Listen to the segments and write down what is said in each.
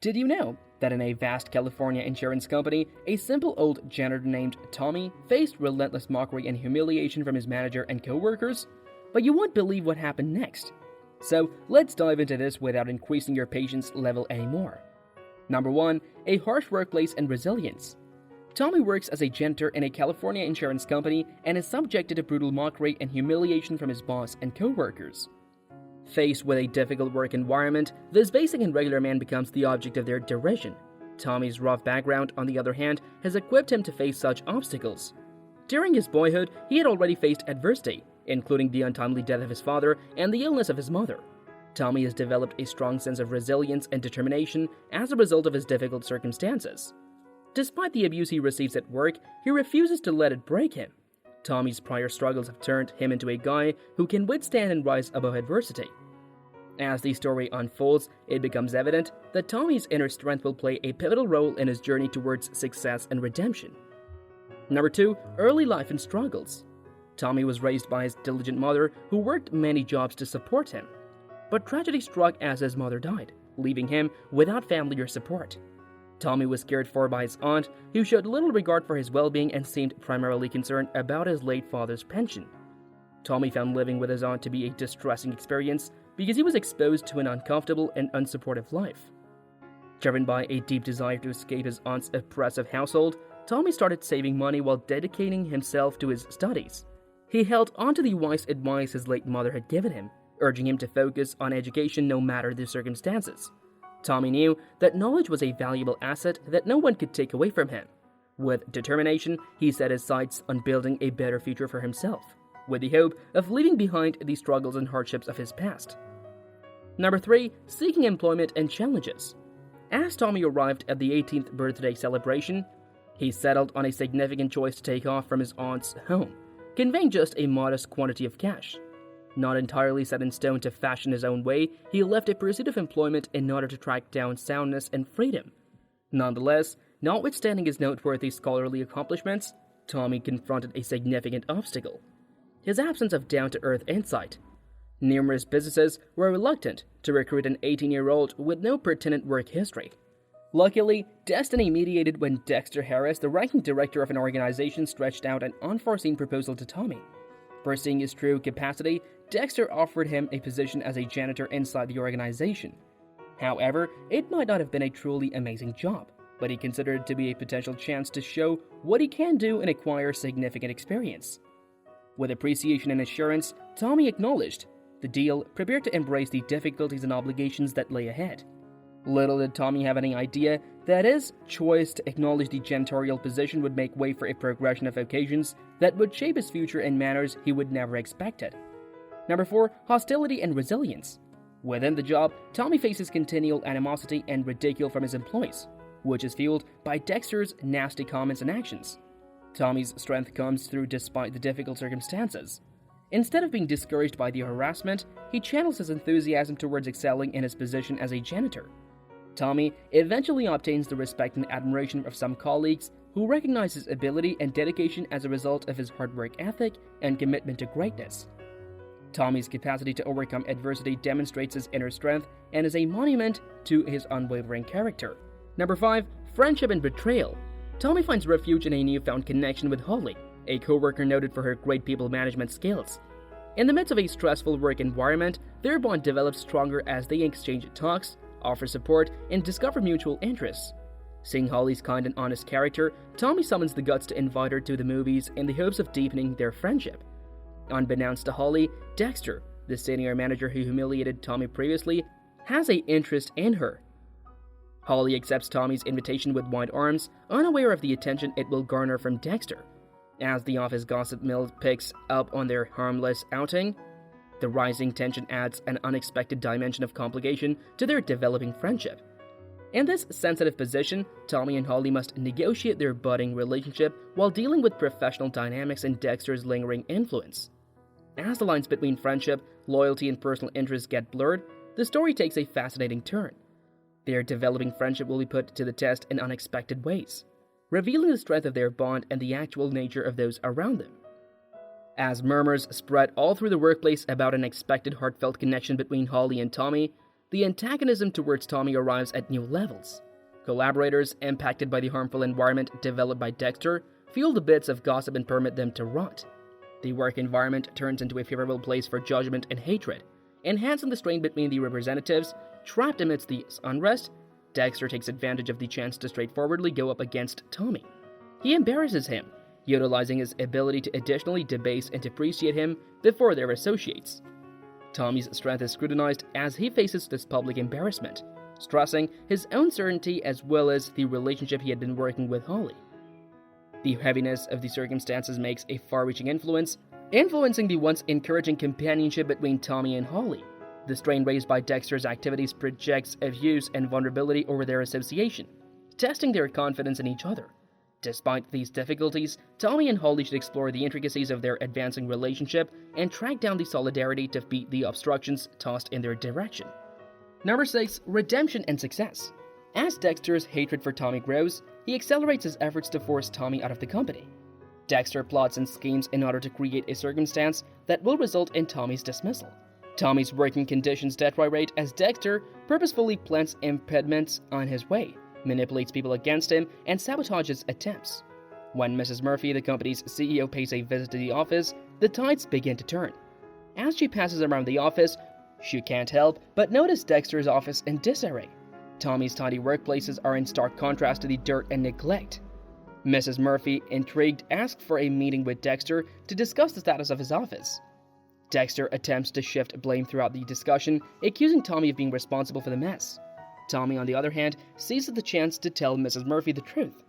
Did you know that in a vast California insurance company, a simple old janitor named Tommy faced relentless mockery and humiliation from his manager and coworkers? But you won't believe what happened next. So let's dive into this without increasing your patience level anymore. Number 1. A harsh workplace and resilience. Tommy works as a janitor in a California insurance company and is subjected to brutal mockery and humiliation from his boss and coworkers. Faced with a difficult work environment, this basic and regular man becomes the object of their derision. Tommy's rough background, on the other hand, has equipped him to face such obstacles. During his boyhood, he had already faced adversity, including the untimely death of his father and the illness of his mother. Tommy has developed a strong sense of resilience and determination as a result of his difficult circumstances. Despite the abuse he receives at work, he refuses to let it break him. Tommy's prior struggles have turned him into a guy who can withstand and rise above adversity. As the story unfolds, it becomes evident that Tommy's inner strength will play a pivotal role in his journey towards success and redemption. Number 2. Early life and struggles. Tommy was raised by his diligent mother, who worked many jobs to support him. But tragedy struck as his mother died, leaving him without family or support. Tommy was cared for by his aunt, who showed little regard for his well-being and seemed primarily concerned about his late father's pension. Tommy found living with his aunt to be a distressing experience because he was exposed to an uncomfortable and unsupportive life. Driven by a deep desire to escape his aunt's oppressive household, Tommy started saving money while dedicating himself to his studies. He held onto the wise advice his late mother had given him, urging him to focus on education no matter the circumstances. Tommy knew that knowledge was a valuable asset that no one could take away from him. With determination, he set his sights on building a better future for himself, with the hope of leaving behind the struggles and hardships of his past. Number 3. Seeking employment and challenges. As Tommy arrived at the 18th birthday celebration, he settled on a significant choice to take off from his aunt's home, conveying just a modest quantity of cash. Not entirely set in stone to fashion his own way, he left a pursuit of employment in order to track down soundness and freedom. Nonetheless, notwithstanding his noteworthy scholarly accomplishments, Tommy confronted a significant obstacle: his absence of down-to-earth insight. Numerous businesses were reluctant to recruit an 18-year-old with no pertinent work history. Luckily, destiny mediated when Dexter Harris, the ranking director of an organization, stretched out an unforeseen proposal to Tommy. Foreseeing his true capacity, Dexter offered him a position as a janitor inside the organization. However, it might not have been a truly amazing job, but he considered it to be a potential chance to show what he can do and acquire significant experience. With appreciation and assurance, Tommy acknowledged the deal, prepared to embrace the difficulties and obligations that lay ahead. Little did Tommy have any idea that his choice to acknowledge the janitorial position would make way for a progression of occasions that would shape his future in manners he would never expected. Number 4. Hostility and resilience. Within the job, Tommy faces continual animosity and ridicule from his employees, which is fueled by Dexter's nasty comments and actions. Tommy's strength comes through despite the difficult circumstances. Instead of being discouraged by the harassment, he channels his enthusiasm towards excelling in his position as a janitor. Tommy eventually obtains the respect and admiration of some colleagues who recognize his ability and dedication as a result of his hard work ethic and commitment to greatness. Tommy's capacity to overcome adversity demonstrates his inner strength and is a monument to his unwavering character. Number 5. Friendship and betrayal. Tommy finds refuge in a newfound connection with Holly, a co-worker noted for her great people management skills. In the midst of a stressful work environment, their bond develops stronger as they exchange talks, offer support, and discover mutual interests. Seeing Holly's kind and honest character, Tommy summons the guts to invite her to the movies in the hopes of deepening their friendship. Unbeknownst to Holly, Dexter, the senior manager who humiliated Tommy previously, has an interest in her. Holly accepts Tommy's invitation with wide arms, unaware of the attention it will garner from Dexter. As the office gossip mill picks up on their harmless outing, the rising tension adds an unexpected dimension of complication to their developing friendship. In this sensitive position, Tommy and Holly must negotiate their budding relationship while dealing with professional dynamics and Dexter's lingering influence. As the lines between friendship, loyalty, and personal interests get blurred, the story takes a fascinating turn. Their developing friendship will be put to the test in unexpected ways, revealing the strength of their bond and the actual nature of those around them. As murmurs spread all through the workplace about an expected heartfelt connection between Holly and Tommy, the antagonism towards Tommy arrives at new levels. Collaborators, impacted by the harmful environment developed by Dexter, fuel the bits of gossip and permit them to rot. The work environment turns into a favorable place for judgment and hatred, enhancing the strain between the representatives. Trapped amidst the unrest, Dexter takes advantage of the chance to straightforwardly go up against Tommy. He embarrasses him, utilizing his ability to additionally debase and depreciate him before their associates. Tommy's strength is scrutinized as he faces this public embarrassment, stressing his own certainty as well as the relationship he had been working with Holly. The heaviness of the circumstances makes a far-reaching influence, influencing the once encouraging companionship between Tommy and Holly. The strain raised by Dexter's activities projects abuse and vulnerability over their association, testing their confidence in each other. Despite these difficulties, Tommy and Holly should explore the intricacies of their advancing relationship and track down the solidarity to beat the obstructions tossed in their direction. Number 6. Redemption and success. As Dexter's hatred for Tommy grows, he accelerates his efforts to force Tommy out of the company. Dexter plots and schemes in order to create a circumstance that will result in Tommy's dismissal. Tommy's working conditions deteriorate as Dexter purposefully plants impediments on his way, manipulates people against him, and sabotages attempts. When Mrs. Murphy, the company's CEO, pays a visit to the office, the tides begin to turn. As she passes around the office, she can't help but notice Dexter's office in disarray. Tommy's tidy workplaces are in stark contrast to the dirt and neglect. Mrs. Murphy, intrigued, asks for a meeting with Dexter to discuss the status of his office. Dexter attempts to shift blame throughout the discussion, accusing Tommy of being responsible for the mess. Tommy, on the other hand, seizes the chance to tell Mrs. Murphy the truth.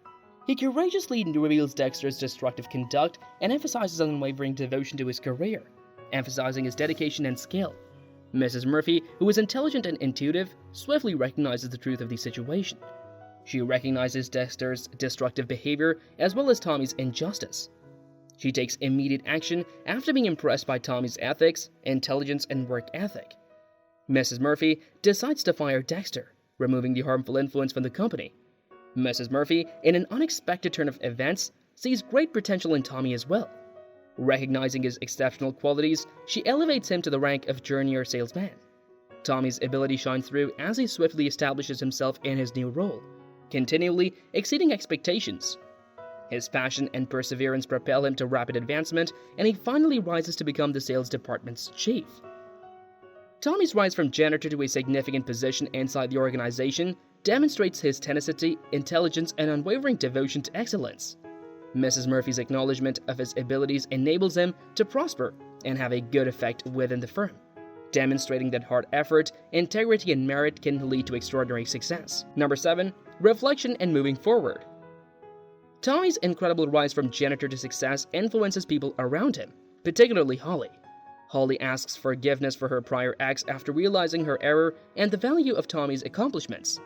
He courageously reveals Dexter's destructive conduct and emphasizes an unwavering devotion to his career, emphasizing his dedication and skill. Mrs. Murphy, who is intelligent and intuitive, swiftly recognizes the truth of the situation. She recognizes Dexter's destructive behavior as well as Tommy's injustice. She takes immediate action after being impressed by Tommy's ethics, intelligence, and work ethic. Mrs. Murphy decides to fire Dexter, removing the harmful influence from the company. Mrs. Murphy, in an unexpected turn of events, sees great potential in Tommy as well. Recognizing his exceptional qualities, she elevates him to the rank of junior salesman. Tommy's ability shines through as he swiftly establishes himself in his new role, continually exceeding expectations. His passion and perseverance propel him to rapid advancement, and he finally rises to become the sales department's chief. Tommy's rise from janitor to a significant position inside the organization demonstrates his tenacity, intelligence, and unwavering devotion to excellence. Mrs. Murphy's acknowledgement of his abilities enables him to prosper and have a good effect within the firm, demonstrating that hard effort, integrity, and merit can lead to extraordinary success. Number 7. Reflection and moving forward. Tommy's incredible rise from janitor to success influences people around him, particularly Holly. Holly asks forgiveness for her prior acts after realizing her error and the value of Tommy's accomplishments.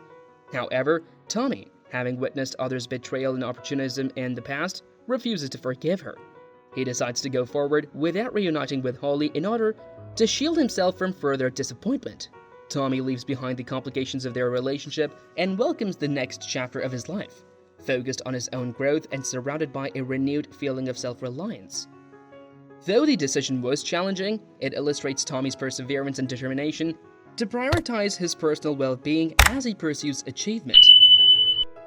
However, Tommy, having witnessed others' betrayal and opportunism in the past, refuses to forgive her. He decides to go forward without reuniting with Holly in order to shield himself from further disappointment. Tommy leaves behind the complications of their relationship and welcomes the next chapter of his life, focused on his own growth and surrounded by a renewed feeling of self-reliance. Though the decision was challenging, it illustrates Tommy's perseverance and determination to prioritize his personal well-being as he pursues achievement.